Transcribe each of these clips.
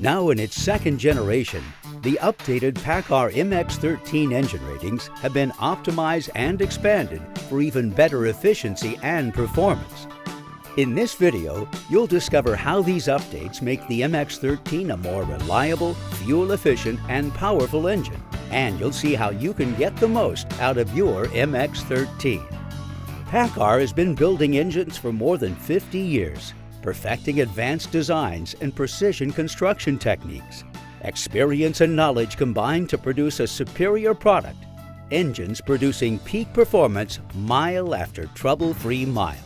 Now in its second generation, the updated PACCAR MX-13 engine ratings have been optimized and expanded for even better efficiency and performance. In this video, you'll discover how these updates make the MX-13 a more reliable, fuel-efficient, and powerful engine. And you'll see how you can get the most out of your MX-13. PACCAR has been building engines for more than 50 years, perfecting advanced designs and precision construction techniques. Experience and knowledge combine to produce a superior product. Engines producing peak performance mile after trouble-free mile.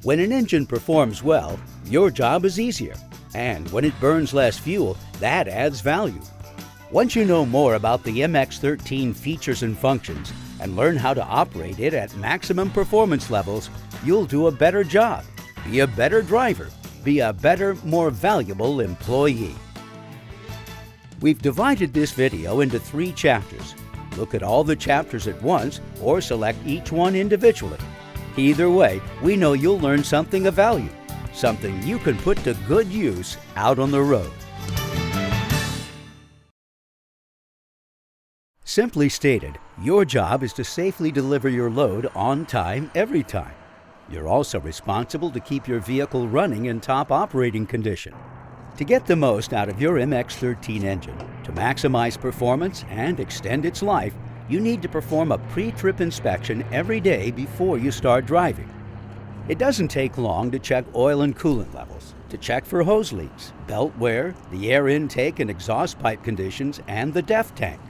When an engine performs well, your job is easier. And when it burns less fuel, that adds value. Once you know more about the MX-13 features and functions and learn how to operate it at maximum performance levels, you'll do a better job, be a better driver, be a better, more valuable employee. We've divided this video into 3 chapters. Look at all the chapters at once or select each one individually. Either way, we know you'll learn something of value, something you can put to good use out on the road. Simply stated, your job is to safely deliver your load on time, every time. You're also responsible to keep your vehicle running in top operating condition. To get the most out of your MX-13 engine, to maximize performance and extend its life, you need to perform a pre-trip inspection every day before you start driving. It doesn't take long to check oil and coolant levels, to check for hose leaks, belt wear, the air intake and exhaust pipe conditions, and the DEF tank.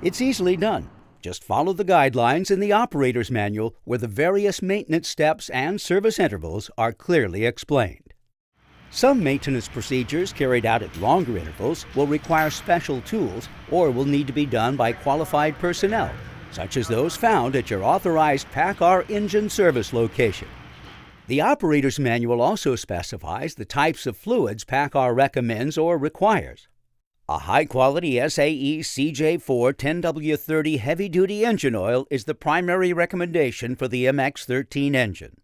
It's easily done. Just follow the guidelines in the operator's manual where the various maintenance steps and service intervals are clearly explained. Some maintenance procedures carried out at longer intervals will require special tools or will need to be done by qualified personnel, such as those found at your authorized PACCAR engine service location. The operator's manual also specifies the types of fluids PACCAR recommends or requires. A high-quality SAE CJ4 10W30 heavy-duty engine oil is the primary recommendation for the MX-13 engine.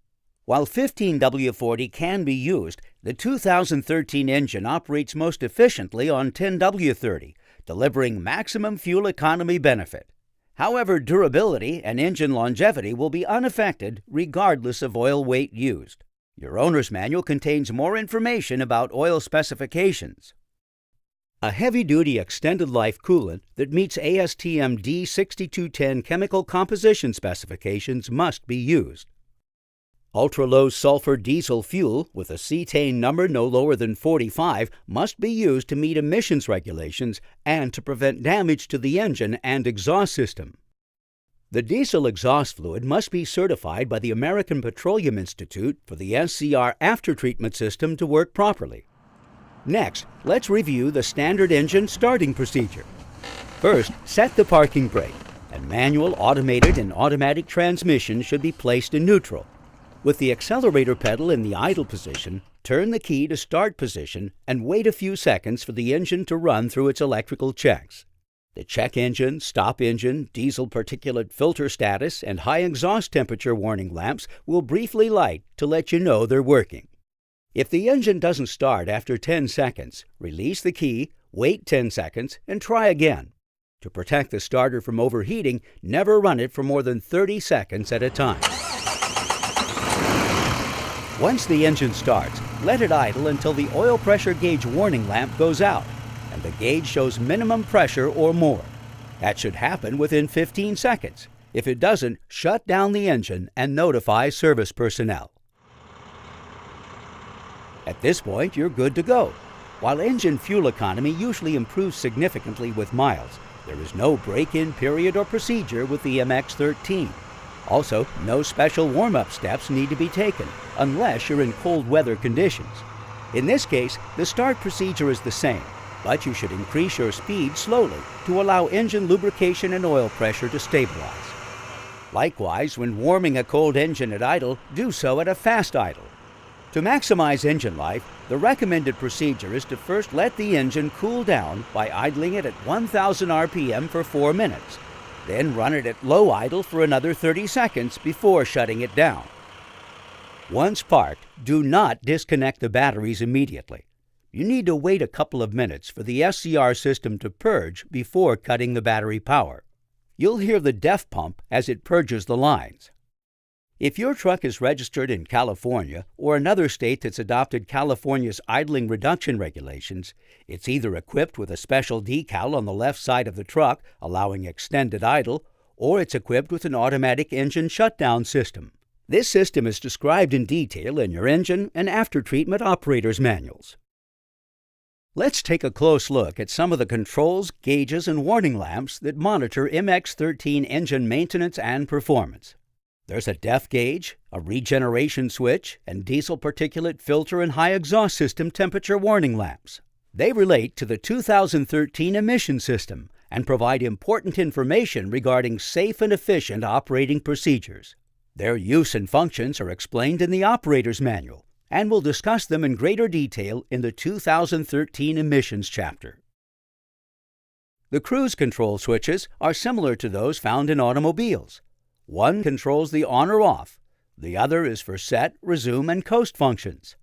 While 15W40 can be used, the 2013 engine operates most efficiently on 10W30, delivering maximum fuel economy benefit. However, durability and engine longevity will be unaffected regardless of oil weight used. Your owner's manual contains more information about oil specifications. A heavy-duty extended life coolant that meets ASTM D6210 chemical composition specifications must be used. Ultra-low sulfur diesel fuel with a cetane number no lower than 45 must be used to meet emissions regulations and to prevent damage to the engine and exhaust system. The diesel exhaust fluid must be certified by the American Petroleum Institute for the SCR aftertreatment system to work properly. Next, let's review the standard engine starting procedure. First, set the parking brake, and manual, automated, and automatic transmission should be placed in neutral. With the accelerator pedal in the idle position, turn the key to start position and wait a few seconds for the engine to run through its electrical checks. The check engine, stop engine, diesel particulate filter status, and high exhaust temperature warning lamps will briefly light to let you know they're working. If the engine doesn't start after 10 seconds, release the key, wait 10 seconds, and try again. To protect the starter from overheating, never run it for more than 30 seconds at a time. Once the engine starts, let it idle until the oil pressure gauge warning lamp goes out and the gauge shows minimum pressure or more. That should happen within 15 seconds. If it doesn't, shut down the engine and notify service personnel. At this point, you're good to go. While engine fuel economy usually improves significantly with miles, there is no break-in period or procedure with the MX-13. Also, no special warm-up steps need to be taken, unless you're in cold weather conditions. In this case, the start procedure is the same, but you should increase your speed slowly to allow engine lubrication and oil pressure to stabilize. Likewise, when warming a cold engine at idle, do so at a fast idle. To maximize engine life, the recommended procedure is to first let the engine cool down by idling it at 1,000 RPM for 4 minutes. Then run it at low idle for another 30 seconds before shutting it down. Once parked, do not disconnect the batteries immediately. You need to wait a couple of minutes for the SCR system to purge before cutting the battery power. You'll hear the DEF pump as it purges the lines. If your truck is registered in California or another state that's adopted California's idling reduction regulations, it's either equipped with a special decal on the left side of the truck allowing extended idle, or it's equipped with an automatic engine shutdown system. This system is described in detail in your engine and after-treatment operator's manuals. Let's take a close look at some of the controls, gauges, and warning lamps that monitor MX-13 engine maintenance and performance. There's a DEF gauge, a regeneration switch, and diesel particulate filter and high exhaust system temperature warning lamps. They relate to the 2013 emission system and provide important information regarding safe and efficient operating procedures. Their use and functions are explained in the operator's manual, and we'll discuss them in greater detail in the 2013 emissions chapter. The cruise control switches are similar to those found in automobiles. One controls the on or off. The other is for set, resume, and coast functions.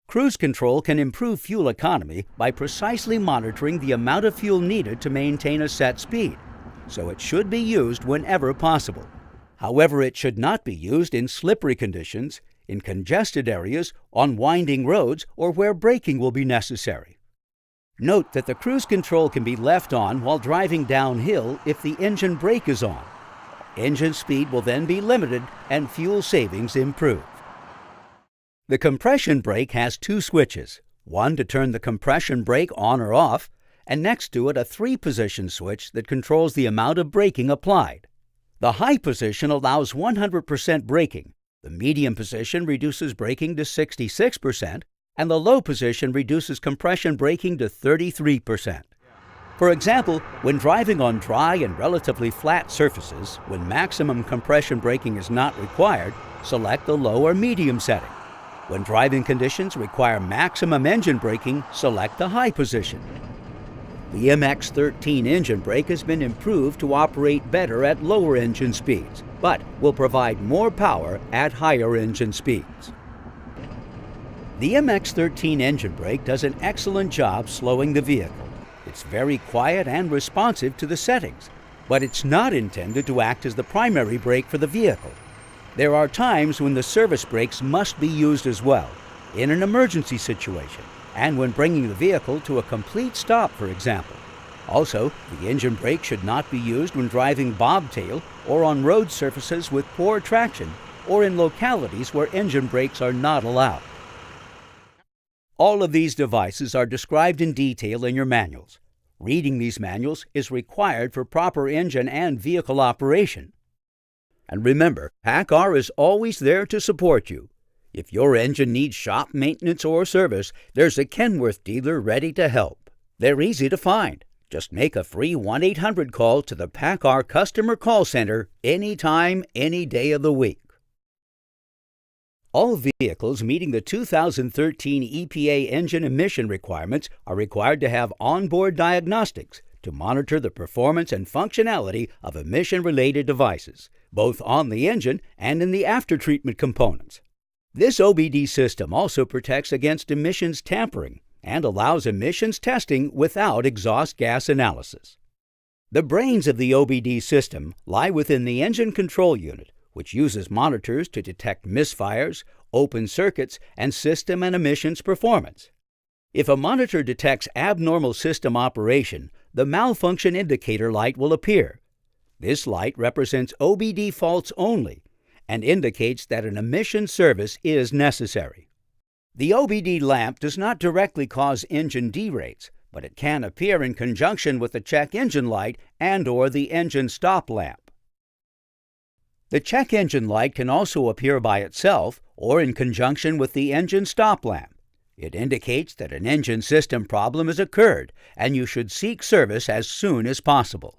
Cruise control can improve fuel economy by precisely monitoring the amount of fuel needed to maintain a set speed, so it should be used whenever possible. However, it should not be used in slippery conditions, in congested areas, on winding roads, or where braking will be necessary. Note that the cruise control can be left on while driving downhill if the engine brake is on. Engine speed will then be limited and fuel savings improve. The compression brake has two switches, one to turn the compression brake on or off, and next to it a 3-position switch that controls the amount of braking applied. The high position allows 100% braking, the medium position reduces braking to 66%, and the low position reduces compression braking to 33%. For example, when driving on dry and relatively flat surfaces, when maximum compression braking is not required, select the low or medium setting. When driving conditions require maximum engine braking, select the high position. The MX-13 engine brake has been improved to operate better at lower engine speeds, but will provide more power at higher engine speeds. The MX-13 engine brake does an excellent job slowing the vehicle. It's very quiet and responsive to the settings, but it's not intended to act as the primary brake for the vehicle. There are times when the service brakes must be used as well, in an emergency situation, and when bringing the vehicle to a complete stop, for example. Also, the engine brake should not be used when driving bobtail or on road surfaces with poor traction or in localities where engine brakes are not allowed. All of these devices are described in detail in your manuals. Reading these manuals is required for proper engine and vehicle operation. And remember, PACCAR is always there to support you. If your engine needs shop maintenance or service, there's a Kenworth dealer ready to help. They're easy to find. Just make a free 1-800 call to the PACCAR Customer Call Center anytime, any day of the week. All vehicles meeting the 2013 EPA engine emission requirements are required to have onboard diagnostics to monitor the performance and functionality of emission-related devices, both on the engine and in the after-treatment components. This OBD system also protects against emissions tampering and allows emissions testing without exhaust gas analysis. The brains of the OBD system lie within the engine control unit, which uses monitors to detect misfires, open circuits, and system and emissions performance. If a monitor detects abnormal system operation, the malfunction indicator light will appear. This light represents OBD faults only and indicates that an emission service is necessary. The OBD lamp does not directly cause engine derates, but it can appear in conjunction with the check engine light and/or the engine stop lamp. The check engine light can also appear by itself or in conjunction with the engine stop lamp. It indicates that an engine system problem has occurred and you should seek service as soon as possible.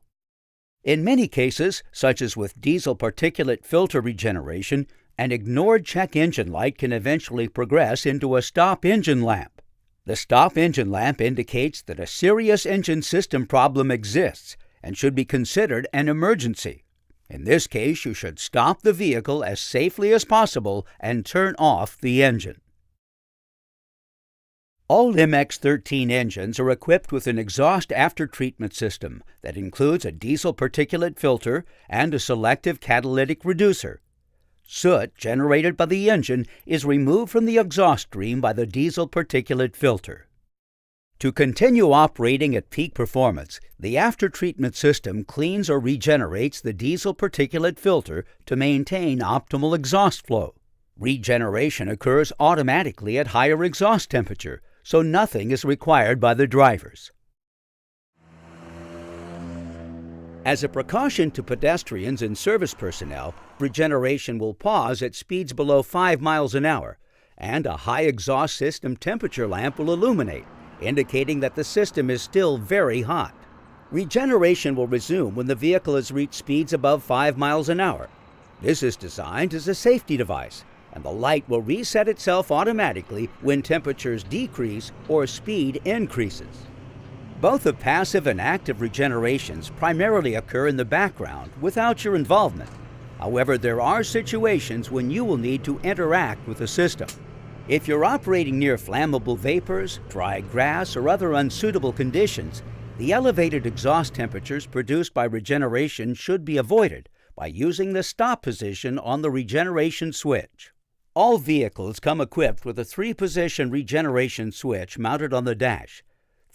In many cases, such as with diesel particulate filter regeneration, an ignored check engine light can eventually progress into a stop engine lamp. The stop engine lamp indicates that a serious engine system problem exists and should be considered an emergency. In this case, you should stop the vehicle as safely as possible and turn off the engine. All MX-13 engines are equipped with an exhaust aftertreatment system that includes a diesel particulate filter and a selective catalytic reducer. Soot generated by the engine is removed from the exhaust stream by the diesel particulate filter. To continue operating at peak performance, the aftertreatment system cleans or regenerates the diesel particulate filter to maintain optimal exhaust flow. Regeneration occurs automatically at higher exhaust temperature, so nothing is required by the drivers. As a precaution to pedestrians and service personnel, regeneration will pause at speeds below 5 miles an hour, and a high exhaust system temperature lamp will illuminate, indicating that the system is still very hot. Regeneration will resume when the vehicle has reached speeds above 5 miles an hour. This is designed as a safety device, and the light will reset itself automatically when temperatures decrease or speed increases. Both the passive and active regenerations primarily occur in the background without your involvement. However, there are situations when you will need to interact with the system. If you're operating near flammable vapors, dry grass, or other unsuitable conditions, the elevated exhaust temperatures produced by regeneration should be avoided by using the stop position on the regeneration switch. All vehicles come equipped with a 3-position regeneration switch mounted on the dash.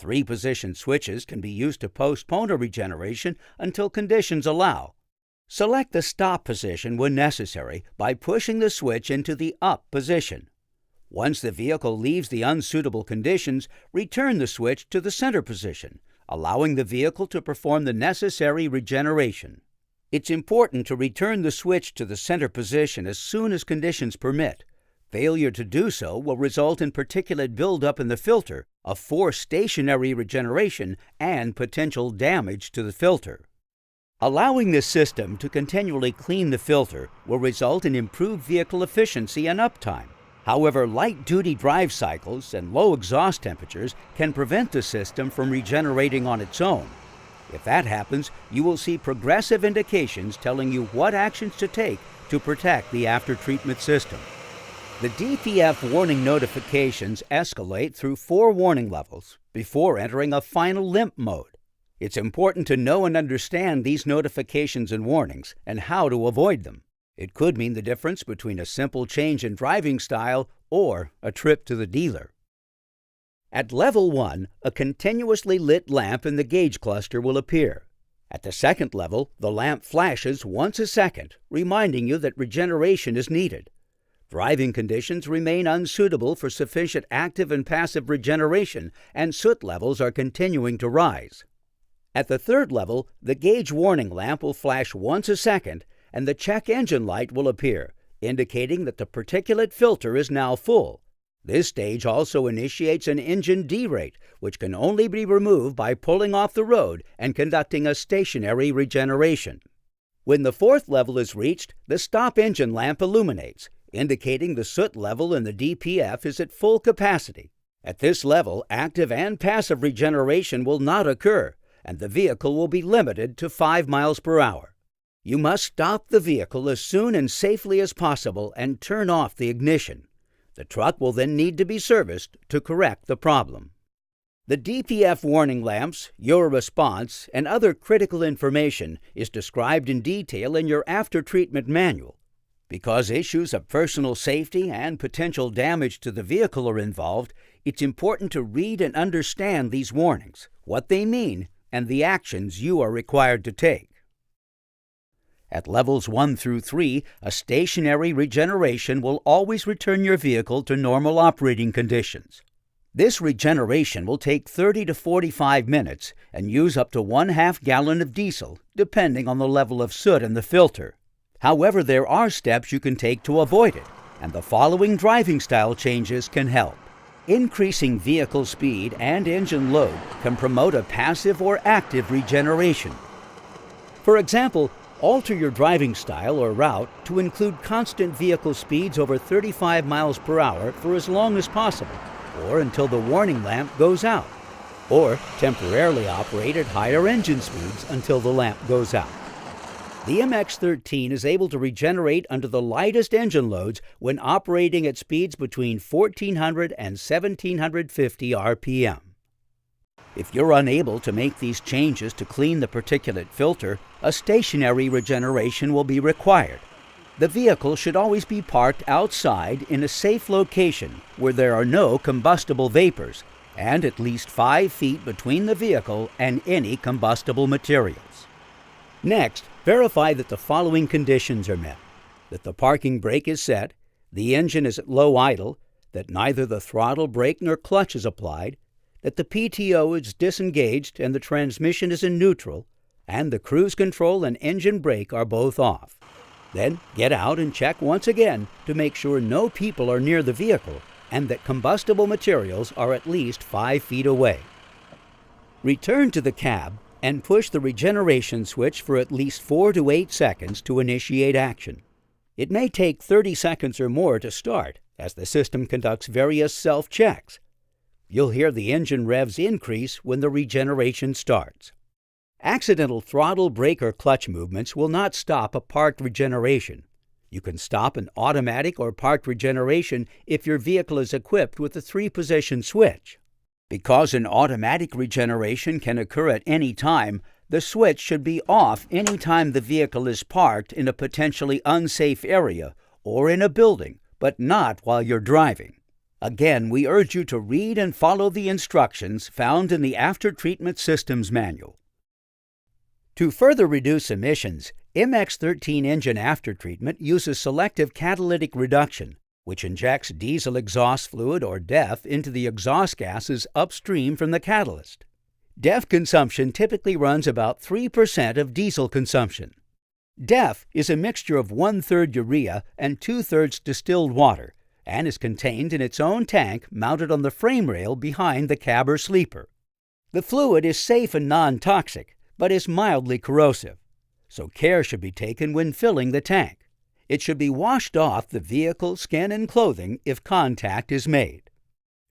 3-position switches can be used to postpone a regeneration until conditions allow. Select the stop position when necessary by pushing the switch into the up position. Once the vehicle leaves the unsuitable conditions, return the switch to the center position, allowing the vehicle to perform the necessary regeneration. It's important to return the switch to the center position as soon as conditions permit. Failure to do so will result in particulate buildup in the filter, a forced stationary regeneration, and potential damage to the filter. Allowing this system to continually clean the filter will result in improved vehicle efficiency and uptime. However, light-duty drive cycles and low exhaust temperatures can prevent the system from regenerating on its own. If that happens, you will see progressive indications telling you what actions to take to protect the aftertreatment system. The DPF warning notifications escalate through 4 warning levels before entering a final limp mode. It's important to know and understand these notifications and warnings and how to avoid them. It could mean the difference between a simple change in driving style or a trip to the dealer. At level 1, a continuously lit lamp in the gauge cluster will appear. At the second level, the lamp flashes once a second, reminding you that regeneration is needed. Driving conditions remain unsuitable for sufficient active and passive regeneration, and soot levels are continuing to rise. At the third level, the gauge warning lamp will flash once a second, and the check engine light will appear, indicating that the particulate filter is now full. This stage also initiates an engine derate, which can only be removed by pulling off the road and conducting a stationary regeneration. When the fourth level is reached, the stop engine lamp illuminates, indicating the soot level in the DPF is at full capacity. At this level, active and passive regeneration will not occur, and the vehicle will be limited to 5 miles per hour. You must stop the vehicle as soon and safely as possible and turn off the ignition. The truck will then need to be serviced to correct the problem. The DPF warning lamps, your response, and other critical information is described in detail in your after-treatment manual. Because issues of personal safety and potential damage to the vehicle are involved, it's important to read and understand these warnings, what they mean, and the actions you are required to take. At levels 1 through 3, a stationary regeneration will always return your vehicle to normal operating conditions. This regeneration will take 30 to 45 minutes and use up to 1/2 gallon of diesel, depending on the level of soot in the filter. However, there are steps you can take to avoid it, and the following driving style changes can help. Increasing vehicle speed and engine load can promote a passive or active regeneration. For example, alter your driving style or route to include constant vehicle speeds over 35 miles per hour for as long as possible, or until the warning lamp goes out, or temporarily operate at higher engine speeds until the lamp goes out. The MX-13 is able to regenerate under the lightest engine loads when operating at speeds between 1400 and 1750 RPM. If you're unable to make these changes to clean the particulate filter, a stationary regeneration will be required. The vehicle should always be parked outside in a safe location where there are no combustible vapors, and at least 5 feet between the vehicle and any combustible materials. Next, verify that the following conditions are met: that the parking brake is set, the engine is at low idle, that neither the throttle brake nor clutch is applied, that the PTO is disengaged and the transmission is in neutral, and the cruise control and engine brake are both off. Then get out and check once again to make sure no people are near the vehicle and that combustible materials are at least 5 feet away. Return to the cab and push the regeneration switch for at least 4 to 8 seconds to initiate action. It may take 30 seconds or more to start, as the system conducts various self-checks. You'll hear the engine revs increase when the regeneration starts. Accidental throttle, brake, or clutch movements will not stop a parked regeneration. You can stop an automatic or parked regeneration if your vehicle is equipped with a 3-position switch. Because an automatic regeneration can occur at any time, the switch should be off any time the vehicle is parked in a potentially unsafe area or in a building, but not while you're driving. Again, we urge you to read and follow the instructions found in the After-Treatment Systems Manual. To further reduce emissions, MX-13 engine aftertreatment uses selective catalytic reduction, which injects diesel exhaust fluid or DEF into the exhaust gases upstream from the catalyst. DEF consumption typically runs about 3% of diesel consumption. DEF is a mixture of 1/3 urea and 2/3 distilled water, and is contained in its own tank mounted on the frame rail behind the cab or sleeper. The fluid is safe and non-toxic, but is mildly corrosive, so care should be taken when filling the tank. It should be washed off the vehicle, skin, and clothing if contact is made.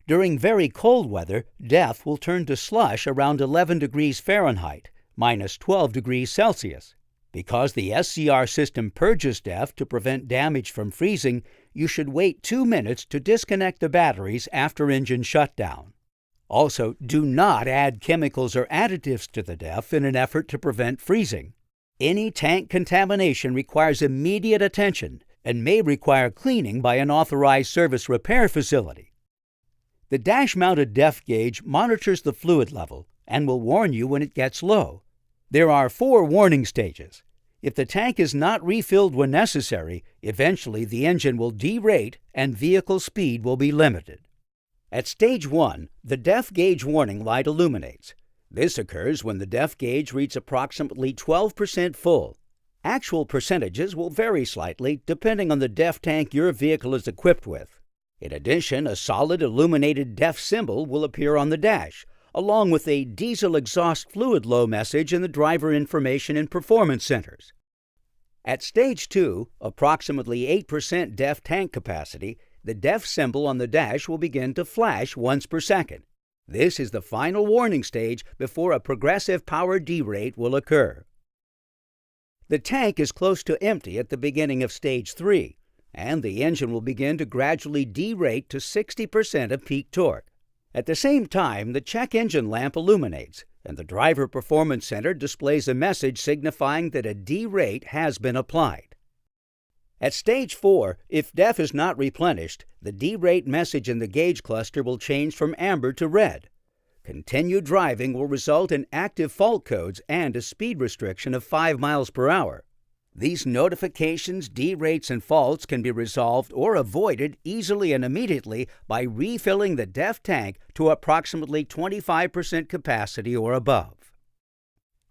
During very cold weather, DEF will turn to slush around 11 degrees Fahrenheit, minus 12 degrees Celsius. Because the SCR system purges DEF to prevent damage from freezing, you should wait 2 minutes to disconnect the batteries after engine shutdown. Also, do not add chemicals or additives to the DEF in an effort to prevent freezing. Any tank contamination requires immediate attention and may require cleaning by an authorized service repair facility. The dash-mounted DEF gauge monitors the fluid level and will warn you when it gets low. There are 4 warning stages. If the tank is not refilled when necessary, eventually the engine will derate and vehicle speed will be limited. At stage 1, the DEF gauge warning light illuminates. This occurs when the DEF gauge reaches approximately 12% full. Actual percentages will vary slightly depending on the DEF tank your vehicle is equipped with. In addition, a solid illuminated DEF symbol will appear on the dash, along with a diesel exhaust fluid low message in the driver information and performance centers. At stage 2, approximately 8% DEF tank capacity, the DEF symbol on the dash will begin to flash once per second. This is the final warning stage before a progressive power derate will occur. The tank is close to empty at the beginning of stage 3, and the engine will begin to gradually derate to 60% of peak torque. At the same time, the check engine lamp illuminates, and the Driver Performance Center displays a message signifying that a derate has been applied. At stage 4, if DEF is not replenished, the derate message in the gauge cluster will change from amber to red. Continued driving will result in active fault codes and a speed restriction of 5 miles per hour. These notifications, derates, and faults can be resolved or avoided easily and immediately by refilling the DEF tank to approximately 25% capacity or above.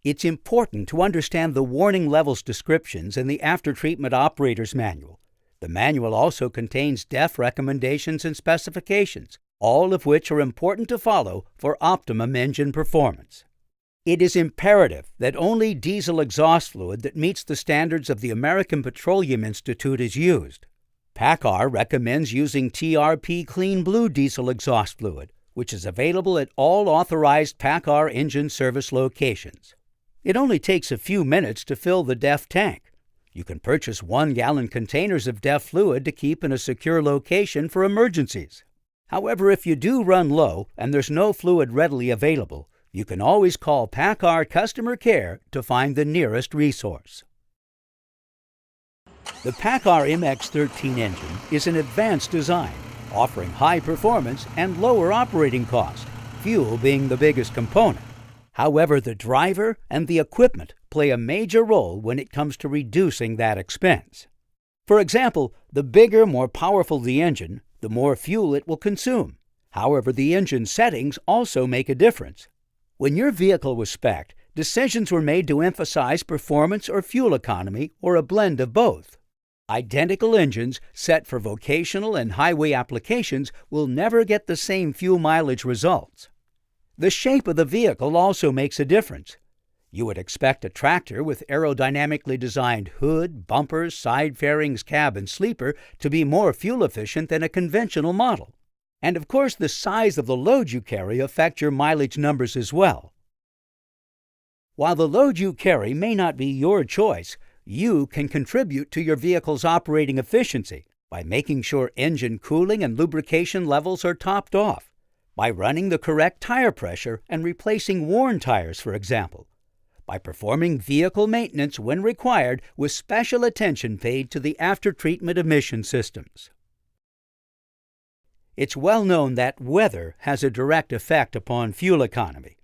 It's important to understand the warning levels descriptions in the After-Treatment Operator's Manual. The manual also contains DEF recommendations and specifications, all of which are important to follow for optimum engine performance. It is imperative that only diesel exhaust fluid that meets the standards of the American Petroleum Institute is used. PACCAR recommends using TRP Clean Blue diesel exhaust fluid, which is available at all authorized PACCAR engine service locations. It only takes a few minutes to fill the DEF tank. You can purchase 1-gallon containers of DEF fluid to keep in a secure location for emergencies. However, if you do run low and there's no fluid readily available, you can always call PACCAR Customer Care to find the nearest resource. The PACCAR MX-13 engine is an advanced design, offering high performance and lower operating cost, fuel being the biggest component. However, the driver and the equipment play a major role when it comes to reducing that expense. For example, the bigger, more powerful the engine, the more fuel it will consume. However, the engine settings also make a difference. When your vehicle was spec'd, decisions were made to emphasize performance or fuel economy, or a blend of both. Identical engines set for vocational and highway applications will never get the same fuel mileage results. The shape of the vehicle also makes a difference. You would expect a tractor with aerodynamically designed hood, bumpers, side fairings, cab, and sleeper to be more fuel efficient than a conventional model. And of course, the size of the load you carry affect your mileage numbers as well. While the load you carry may not be your choice, you can contribute to your vehicle's operating efficiency by making sure engine cooling and lubrication levels are topped off, by running the correct tire pressure and replacing worn tires, for example, by performing vehicle maintenance when required with special attention paid to the after-treatment emission systems. It's well known that weather has a direct effect upon fuel economy.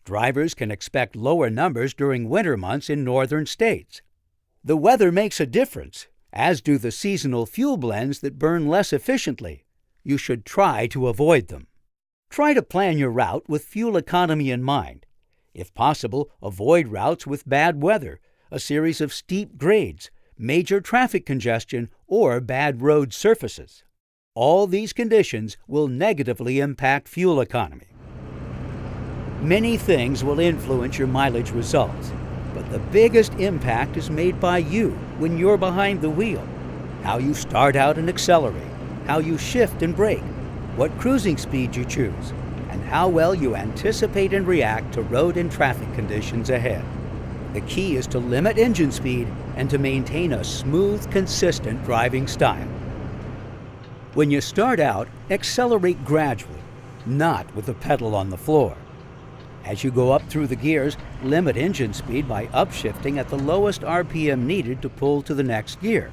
Drivers can expect lower numbers during winter months in northern states. The weather makes a difference, as do the seasonal fuel blends that burn less efficiently. You should try to avoid them. Try to plan your route with fuel economy in mind. If possible, avoid routes with bad weather, a series of steep grades, major traffic congestion, or bad road surfaces. All these conditions will negatively impact fuel economy. Many things will influence your mileage results, but the biggest impact is made by you when you're behind the wheel. How you start out and accelerate, how you shift and brake, what cruising speed you choose, and how well you anticipate and react to road and traffic conditions ahead. The key is to limit engine speed and to maintain a smooth, consistent driving style. When you start out, accelerate gradually, not with the pedal on the floor. As you go up through the gears, limit engine speed by upshifting at the lowest RPM needed to pull to the next gear.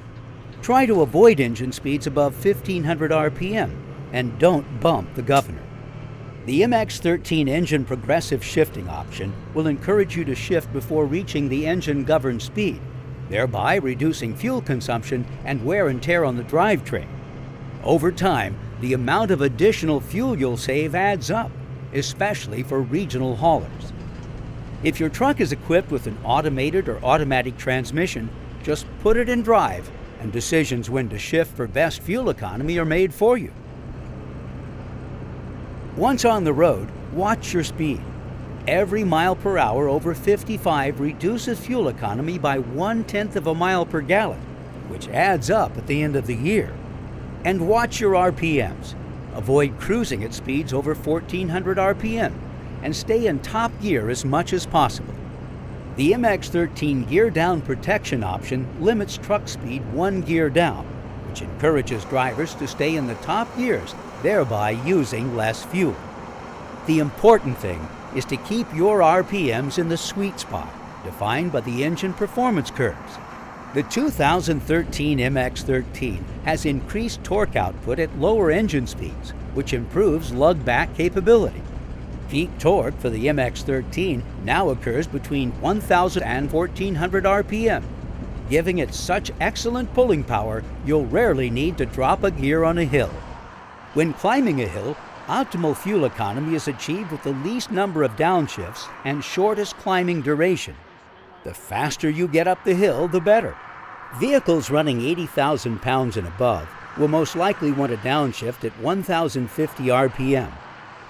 Try to avoid engine speeds above 1500 RPM and don't bump the governor. The MX-13 engine progressive shifting option will encourage you to shift before reaching the engine-governed speed, thereby reducing fuel consumption and wear and tear on the drivetrain. Over time, the amount of additional fuel you'll save adds up, especially for regional haulers. If your truck is equipped with an automated or automatic transmission, just put it in drive, and decisions when to shift for best fuel economy are made for you. Once on the road, watch your speed. Every mile per hour over 55 reduces fuel economy by 1/10 of a mile per gallon, which adds up at the end of the year. And watch your RPMs. Avoid cruising at speeds over 1400 RPM and stay in top gear as much as possible. The MX-13 gear down protection option limits truck speed 1 gear down, which encourages drivers to stay in the top gears, thereby using less fuel. The important thing is to keep your RPMs in the sweet spot, defined by the engine performance curves. The 2013 MX-13 has increased torque output at lower engine speeds, which improves lug-back capability. Peak torque for the MX-13 now occurs between 1000 and 1400 RPM, giving it such excellent pulling power you'll rarely need to drop a gear on a hill. When climbing a hill, optimal fuel economy is achieved with the least number of downshifts and shortest climbing duration. The faster you get up the hill, the better. Vehicles running 80,000 pounds and above will most likely want a downshift at 1050 RPM,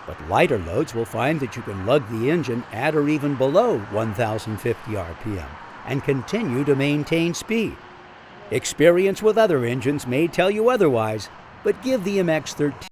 but lighter loads will find that you can lug the engine at or even below 1050 RPM and continue to maintain speed. Experience with other engines may tell you otherwise, but give the MX-13